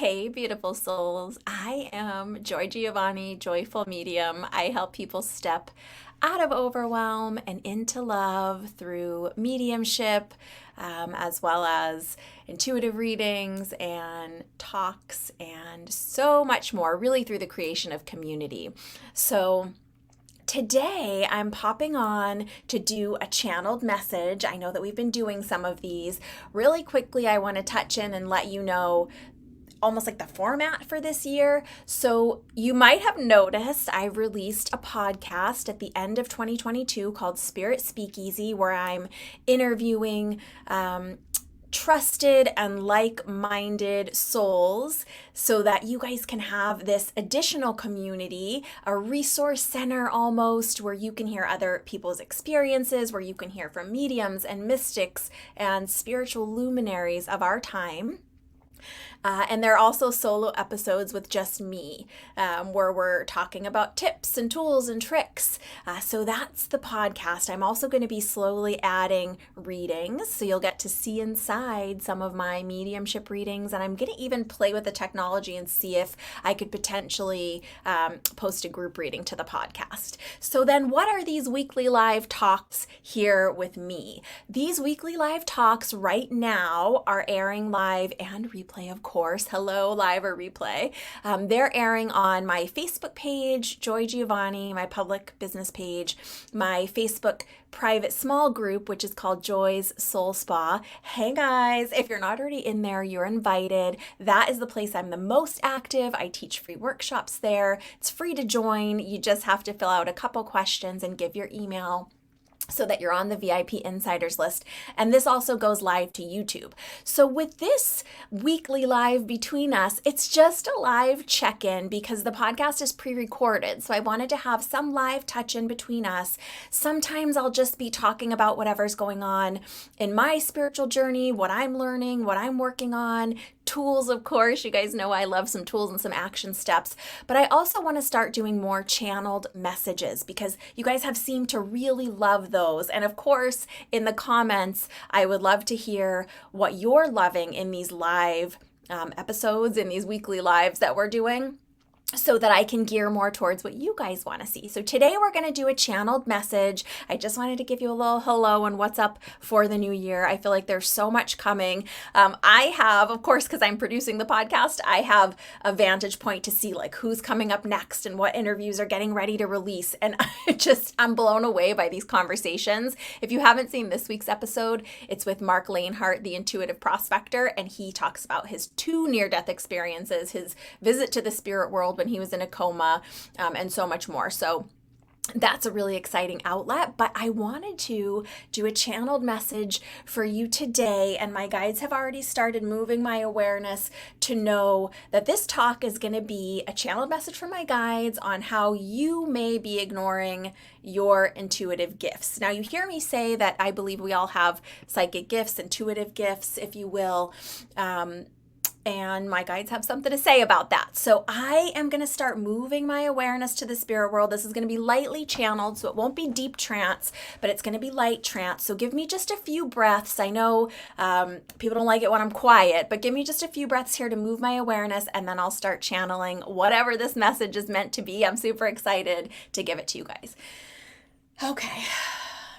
Hey, beautiful souls. I am Joy Giovanni, Joyful Medium. I help people step out of overwhelm and into love through mediumship, as well as intuitive readings and talks and so much more, really through the creation of community. So, today, I'm popping on to do a channeled message. I know that we've been doing some of these. Really quickly, I want to touch in and let you know almost like the format for this year. So you might have noticed I released a podcast at the end of 2022 called Spirit Speakeasy, where I'm interviewing trusted and like-minded souls so that you guys can have this additional community, a resource center almost, where you can hear other people's experiences, where you can hear from mediums and mystics and spiritual luminaries of our time. And there are also solo episodes with just me, where we're talking about tips and tools and tricks. So that's the podcast. I'm also going to be slowly adding readings, so you'll get to see inside some of my mediumship readings. And I'm going to even play with the technology and see if I could potentially post a group reading to the podcast. So then what are these weekly live talks here with me? These weekly live talks right now are airing live and replay, of course. Hello, live or replay. They're airing on my Facebook page, Joy Giovanni, my public business page, my Facebook private small group, which is called Joy's Soul Spa. Hey guys, if you're not already in there, you're invited. That is the place I'm the most active. I teach free workshops there. It's free to join. You just have to fill out a couple questions and give your email so that you're on the VIP insiders list. And this also goes live to YouTube. So with this weekly live between us, it's just a live check-in because the podcast is pre-recorded. So I wanted to have some live touch in between us. Sometimes I'll just be talking about whatever's going on in my spiritual journey, what I'm learning, what I'm working on, tools, of course. You guys know I love some tools and some action steps, but I also want to start doing more channeled messages because you guys have seemed to really love those. And of course, in the comments, I would love to hear what you're loving in these live episodes, in these weekly lives that we're doing, so that I can gear more towards what you guys want to see. So today we're going to do a channeled message. I just wanted to give you a little hello and what's up for the new year. I feel like there's so much coming. I have, of course, because I'm producing the podcast, I have a vantage point to see like who's coming up next and what interviews are getting ready to release. And I'm blown away by these conversations. If you haven't seen this week's episode, it's with Mark Lanehart, the intuitive prospector, and he talks about his 2 near-death experiences, his visit to the spirit world when he was in a coma, and so much more. So that's a really exciting outlet, but I wanted to do a channeled message for you today, and my guides have already started moving my awareness to know that this talk is going to be a channeled message from my guides on how you may be ignoring your intuitive gifts. Now, you hear me say that I believe we all have psychic gifts, intuitive gifts, if you will, and my guides have something to say about that. So I am going to start moving my awareness to the spirit world. This is going to be lightly channeled, so it won't be deep trance, but it's going to be light trance. So give me just a few breaths. I know people don't like it when I'm quiet, but give me just a few breaths here to move my awareness, and then I'll start channeling whatever this message is meant to be. I'm super excited to give it to you guys. Okay,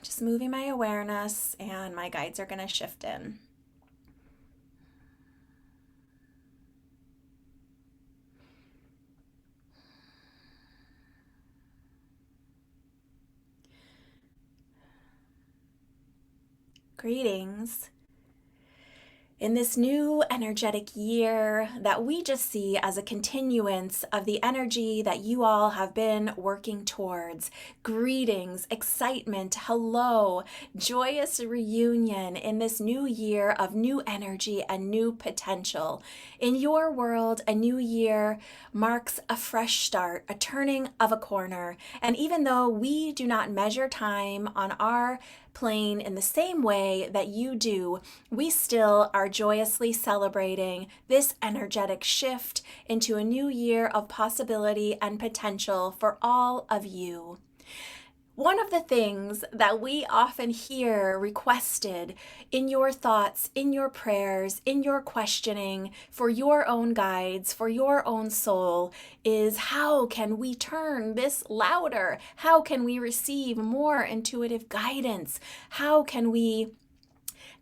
just moving my awareness, and my guides are going to shift in. Greetings. In this new energetic year that we just see as a continuance of the energy that you all have been working towards. Greetings, excitement, hello, joyous reunion in this new year of new energy and new potential. In your world, a new year marks a fresh start, a turning of a corner. And even though we do not measure time on our plane in the same way that you do, we still are joyously celebrating this energetic shift into a new year of possibility and potential for all of you. One of the things that we often hear requested in your thoughts, in your prayers, in your questioning for your own guides, for your own soul, is how can we turn this louder? How can we receive more intuitive guidance? How can we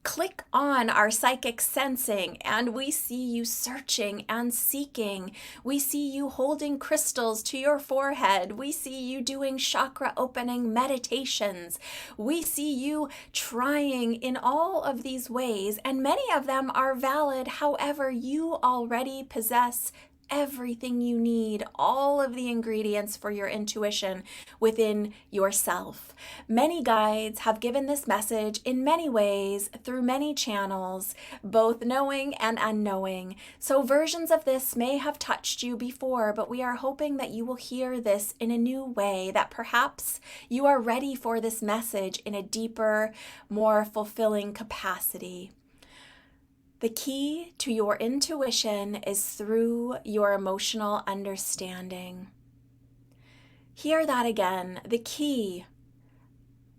click on our psychic sensing and we see you searching and seeking? We see you holding crystals to your forehead. We see you doing chakra opening meditations. We see you trying in all of these ways, and many of them are valid. However, you already possess everything you need, all of the ingredients for your intuition within yourself. Many guides have given this message in many ways through many channels, both knowing and unknowing. So versions of this may have touched you before, but we are hoping that you will hear this in a new way, that perhaps you are ready for this message in a deeper, more fulfilling capacity. The key to your intuition is through your emotional understanding. Hear that again. The key.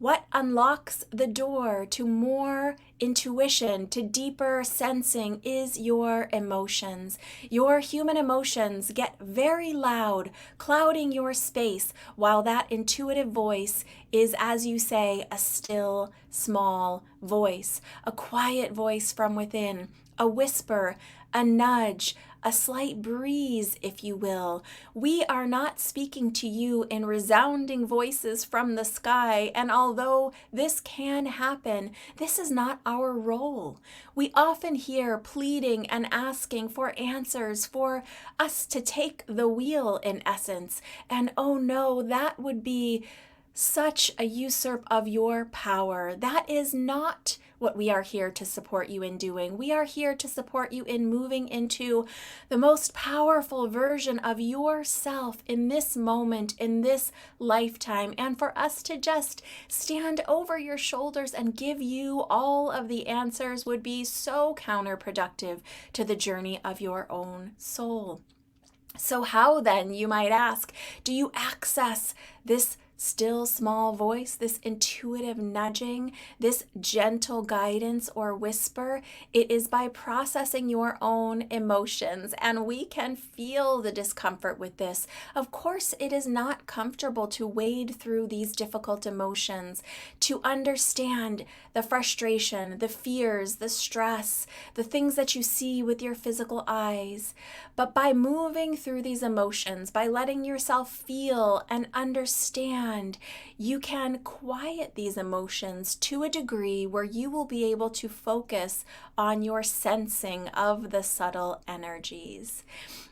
What unlocks the door to more intuition, to deeper sensing, is your emotions. Your human emotions get very loud, clouding your space, while that intuitive voice is, as you say, a still, small voice, a quiet voice from within, a whisper, a nudge, a slight breeze, if you will. We are not speaking to you in resounding voices from the sky, and although this can happen, this is not our role. We often hear pleading and asking for answers, for us to take the wheel in essence, and oh no, that would be such a usurp of your power. That is not what we are here to support you in doing. We are here to support you in moving into the most powerful version of yourself in this moment, in this lifetime, and for us to just stand over your shoulders and give you all of the answers would be so counterproductive to the journey of your own soul. So how then, you might ask, do you access this still small voice, this intuitive nudging, this gentle guidance or whisper? It is by processing your own emotions, and we can feel the discomfort with this. Of course, it is not comfortable to wade through these difficult emotions, to understand the frustration, the fears, the stress, the things that you see with your physical eyes. But by moving through these emotions, by letting yourself feel and understand, you can quiet these emotions to a degree where you will be able to focus on your sensing of the subtle energies.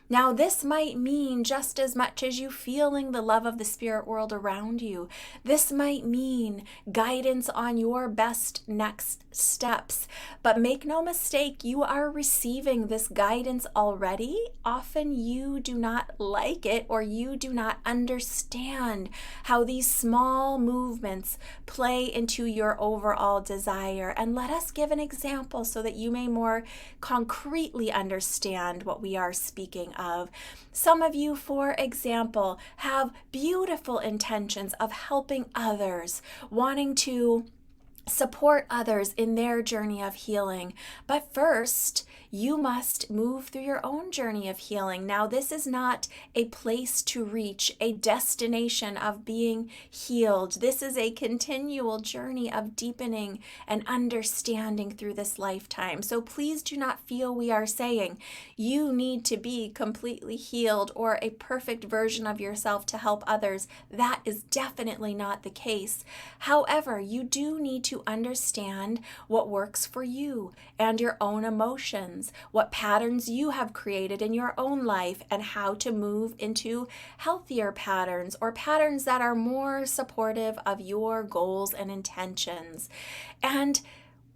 Now, this might mean just as much as you feeling the love of the spirit world around you. This might mean guidance on your best next steps. But make no mistake, you are receiving this guidance already. Often you do not like it, or you do not understand how these small movements play into your overall desire. And let us give an example so that you may more concretely understand what we are speaking of. Some of you, for example, have beautiful intentions of helping others, wanting to support others in their journey of healing. But first, you must move through your own journey of healing. Now, this is not a place to reach, a destination of being healed. This is a continual journey of deepening and understanding through this lifetime. So please do not feel we are saying you need to be completely healed or a perfect version of yourself to help others. That is definitely not the case. However, you do need to understand what works for you and your own emotions, what patterns you have created in your own life, and how to move into healthier patterns, or patterns that are more supportive of your goals and intentions. And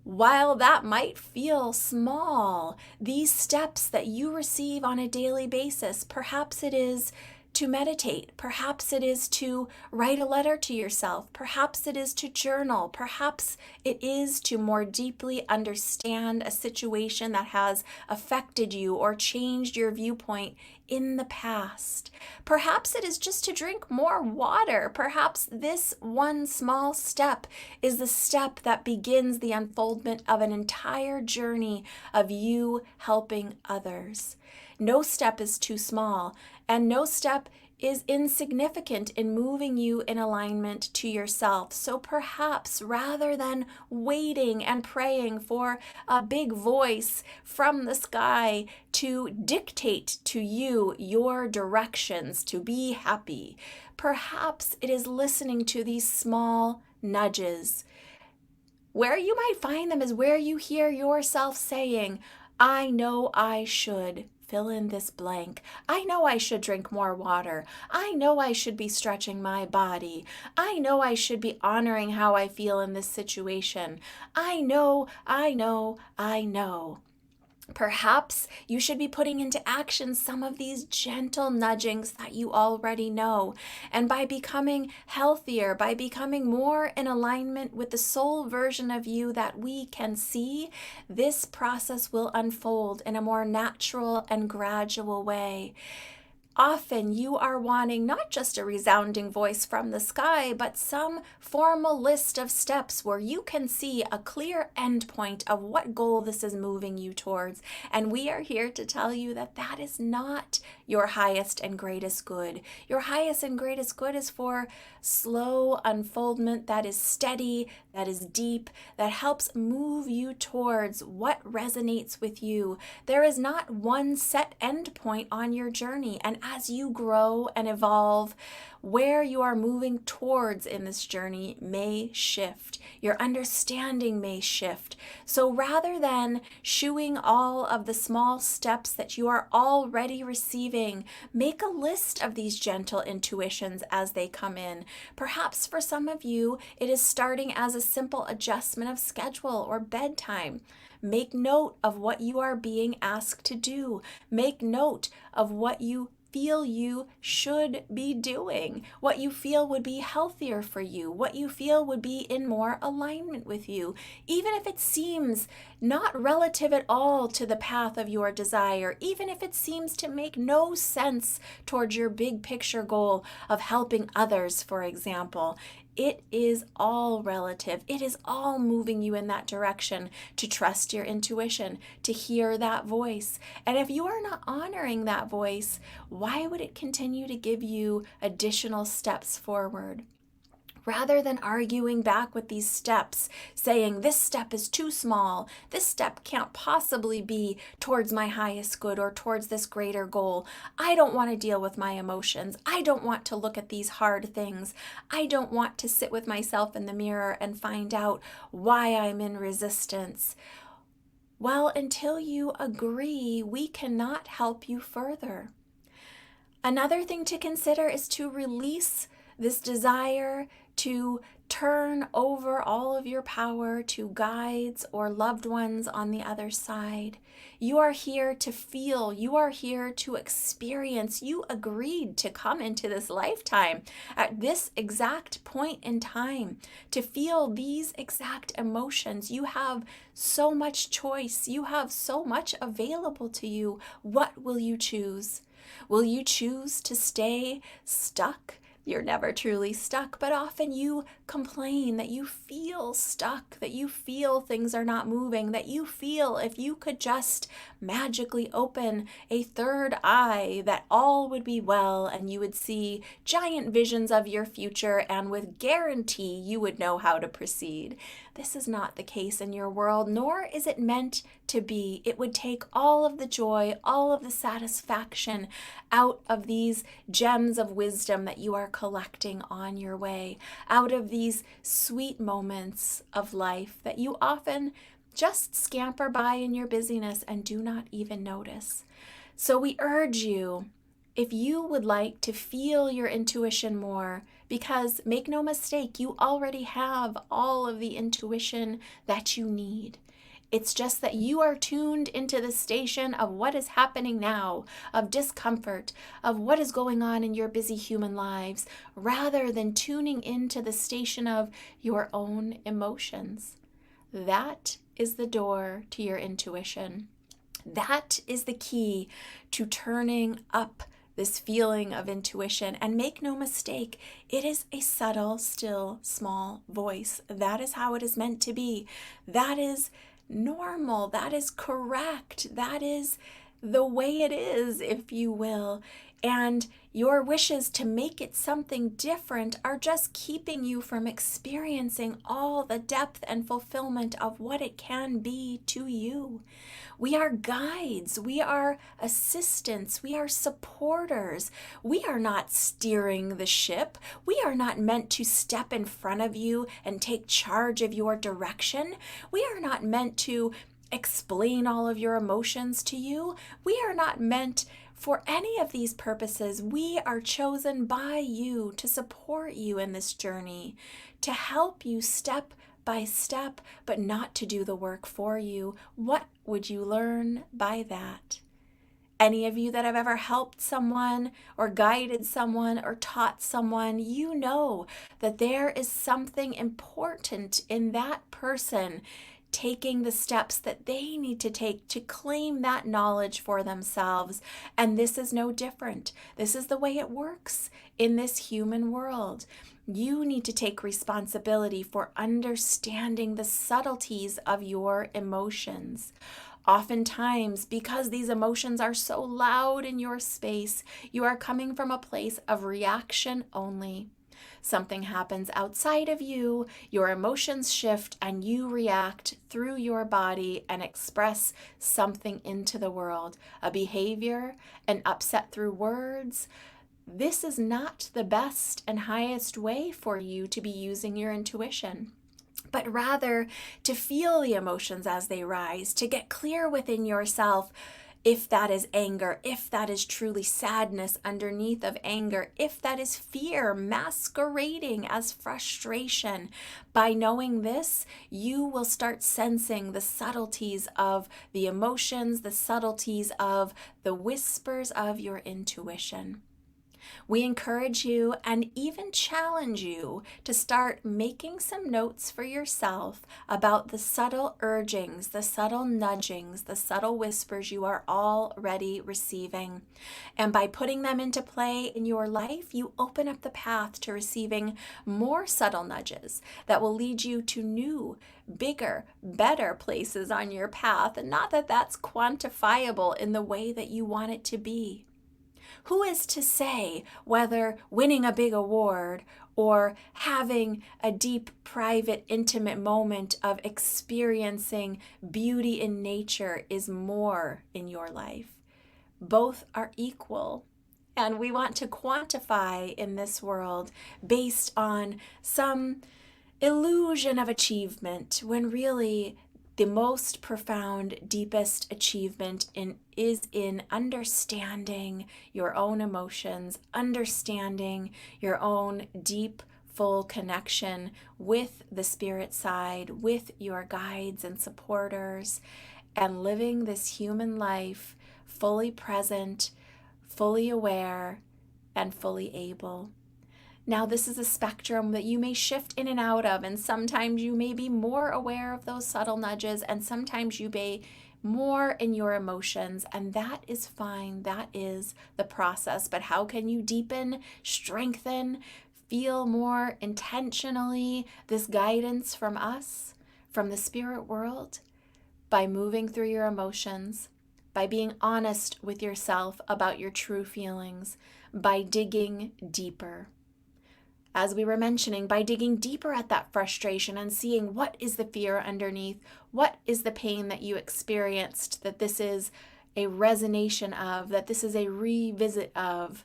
while that might feel small, these steps that you receive on a daily basis, perhaps it is to meditate. Perhaps it is to write a letter to yourself. Perhaps it is to journal. Perhaps it is to more deeply understand a situation that has affected you or changed your viewpoint in the past. Perhaps it is just to drink more water. Perhaps this one small step is the step that begins the unfoldment of an entire journey of you helping others. No step is too small, and no step is insignificant in moving you in alignment to yourself. So perhaps rather than waiting and praying for a big voice from the sky to dictate to you your directions to be happy, perhaps it is listening to these small nudges. Where you might find them is where you hear yourself saying, I know I should. Fill in this blank. I know I should drink more water. I know I should be stretching my body. I know I should be honoring how I feel in this situation. I know. Perhaps you should be putting into action some of these gentle nudgings that you already know. And by becoming healthier, by becoming more in alignment with the soul version of you that we can see, this process will unfold in a more natural and gradual way. Often you are wanting not just a resounding voice from the sky, but some formal list of steps where you can see a clear endpoint of what goal this is moving you towards. And we are here to tell you that that is not your highest and greatest good. Your highest and greatest good is for slow unfoldment that is steady, that is deep, that helps move you towards what resonates with you. There is not one set endpoint on your journey, and as you grow and evolve, where you are moving towards in this journey may shift. Your understanding may shift. So rather than shooing all of the small steps that you are already receiving, make a list of these gentle intuitions as they come in. Perhaps for some of you, it is starting as a simple adjustment of schedule or bedtime. Make note of what you are being asked to do. Make note of what you feel you should be doing, what you feel would be healthier for you, what you feel would be in more alignment with you, even if it seems not relative at all to the path of your desire, even if it seems to make no sense towards your big picture goal of helping others, for example. It is all relative. It is all moving you in that direction to trust your intuition, to hear that voice. And if you are not honoring that voice, why would it continue to give you additional steps forward? Rather than arguing back with these steps, saying this step is too small, this step can't possibly be towards my highest good or towards this greater goal. I don't want to deal with my emotions. I don't want to look at these hard things. I don't want to sit with myself in the mirror and find out why I'm in resistance. Well, until you agree, we cannot help you further. Another thing to consider is to release this desire to turn over all of your power to guides or loved ones on the other side. You are here to feel. You are here to experience. You agreed to come into this lifetime at this exact point in time to feel these exact emotions. You have so much choice. You have so much available to you. What will you choose? Will you choose to stay stuck? You're never truly stuck, but often you complain that you feel stuck, that you feel things are not moving, that you feel if you could just magically open a third eye, that all would be well and you would see giant visions of your future and with guarantee you would know how to proceed. This is not the case in your world, nor is it meant to be. It would take all of the joy, all of the satisfaction out of these gems of wisdom that you are collecting on your way, out of these sweet moments of life that you often just scamper by in your busyness and do not even notice. So we urge you, if you would like to feel your intuition more, because make no mistake, you already have all of the intuition that you need. It's just that you are tuned into the station of what is happening now, of discomfort, of what is going on in your busy human lives, rather than tuning into the station of your own emotions. That is the door to your intuition. That is the key to turning up this feeling of intuition. And make no mistake, it is a subtle, still, small voice. That is how it is meant to be. That is normal. That is correct. That is the way it is, if you will. And your wishes to make it something different are just keeping you from experiencing all the depth and fulfillment of what it can be to you. We are guides. We are assistants. We are supporters. We are not steering the ship. We are not meant to step in front of you and take charge of your direction. We are not meant to explain all of your emotions to you. We are not meant for any of these purposes. We are chosen by you to support you in this journey, to help you step by step, but not to do the work for you. What would you learn by that? Any of you that have ever helped someone or guided someone or taught someone, you know that there is something important in that person taking the steps that they need to take to claim that knowledge for themselves. And this is no different. This is the way it works in this human world. You need to take responsibility for understanding the subtleties of your emotions. Oftentimes, because these emotions are so loud in your space, you are coming from a place of reaction only. Something happens outside of you, your emotions shift, and you react through your body and express something into the world, a behavior, an upset through words. This is not the best and highest way for you to be using your intuition, but rather to feel the emotions as they rise, to get clear within yourself if that is anger, if that is truly sadness underneath of anger, if that is fear masquerading as frustration. By knowing this, you will start sensing the subtleties of the emotions, the subtleties of the whispers of your intuition. We encourage you and even challenge you to start making some notes for yourself about the subtle urgings, the subtle nudgings, the subtle whispers you are already receiving. And by putting them into play in your life, you open up the path to receiving more subtle nudges that will lead you to new, bigger, better places on your path. And not that that's quantifiable in the way that you want it to be. Who is to say whether winning a big award or having a deep, private, intimate moment of experiencing beauty in nature is more in your life? Both are equal. And we want to quantify in this world based on some illusion of achievement, when really the most profound, deepest achievement is in understanding your own emotions, understanding your own deep, full connection with the spirit side, with your guides and supporters, and living this human life fully present, fully aware, and fully able. Now, this is a spectrum that you may shift in and out of, and sometimes you may be more aware of those subtle nudges, and sometimes you may more in your emotions, and that is fine. That is the process. But how can you deepen, strengthen, feel more intentionally this guidance from us, from the spirit world? By moving through your emotions, by being honest with yourself about your true feelings, by digging deeper. As we were mentioning, by digging deeper at that frustration and seeing what is the fear underneath, what is the pain that you experienced, that this is a resonation of, that this is a revisit of,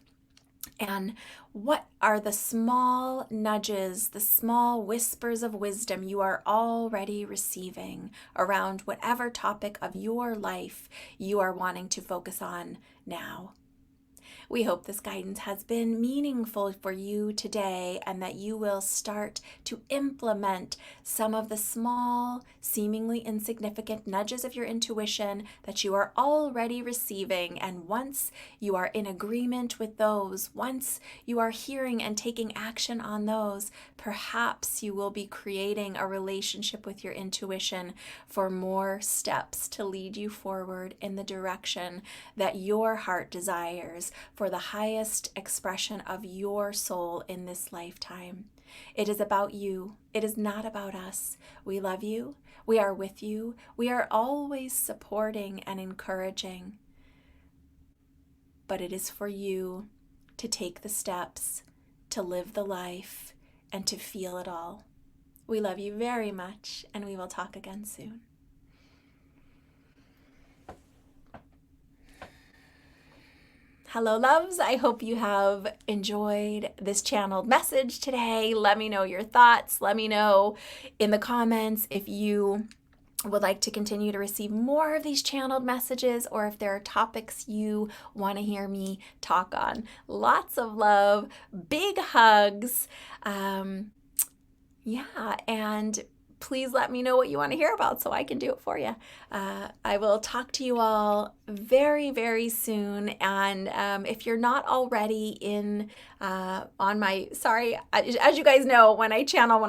and what are the small nudges, the small whispers of wisdom you are already receiving around whatever topic of your life you are wanting to focus on now. We hope this guidance has been meaningful for you today and that you will start to implement some of the small, seemingly insignificant nudges of your intuition that you are already receiving. And once you are in agreement with those, once you are hearing and taking action on those, perhaps you will be creating a relationship with your intuition for more steps to lead you forward in the direction that your heart desires for the highest expression of your soul in this lifetime. It is about you. It is not about us. We love you. We are with you. We are always supporting and encouraging. But it is for you to take the steps, to live the life, and to feel it all. We love you very much, and we will talk again soon. Hello, loves. I hope you have enjoyed this channeled message today. Let me know your thoughts. Let me know in the comments if you would like to continue to receive more of these channeled messages, or if there are topics you want to hear me talk on. Lots of love, big hugs. And please let me know what you want to hear about so I can do it for you. I will talk to you all very, very soon. And if you're not already on my, sorry, as you guys know, when I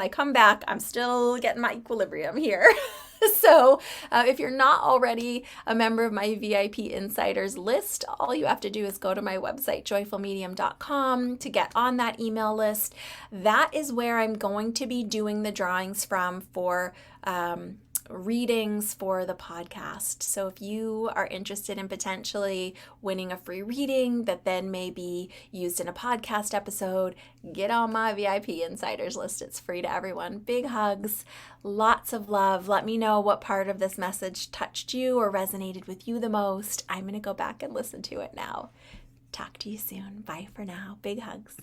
come back, I'm still getting my equilibrium here. So if you're not already a member of my VIP Insiders list, all you have to do is go to my website, JoyfulMedium.com, to get on that email list. That is where I'm going to be doing the drawings from for readings for the podcast. So if you are interested in potentially winning a free reading that then may be used in a podcast episode, get on my VIP Insiders list. It's free to everyone. Big hugs, lots of love. Let me know what part of this message touched you or resonated with you the most. I'm going to go back and listen to it now. Talk to you soon. Bye for now. Big hugs.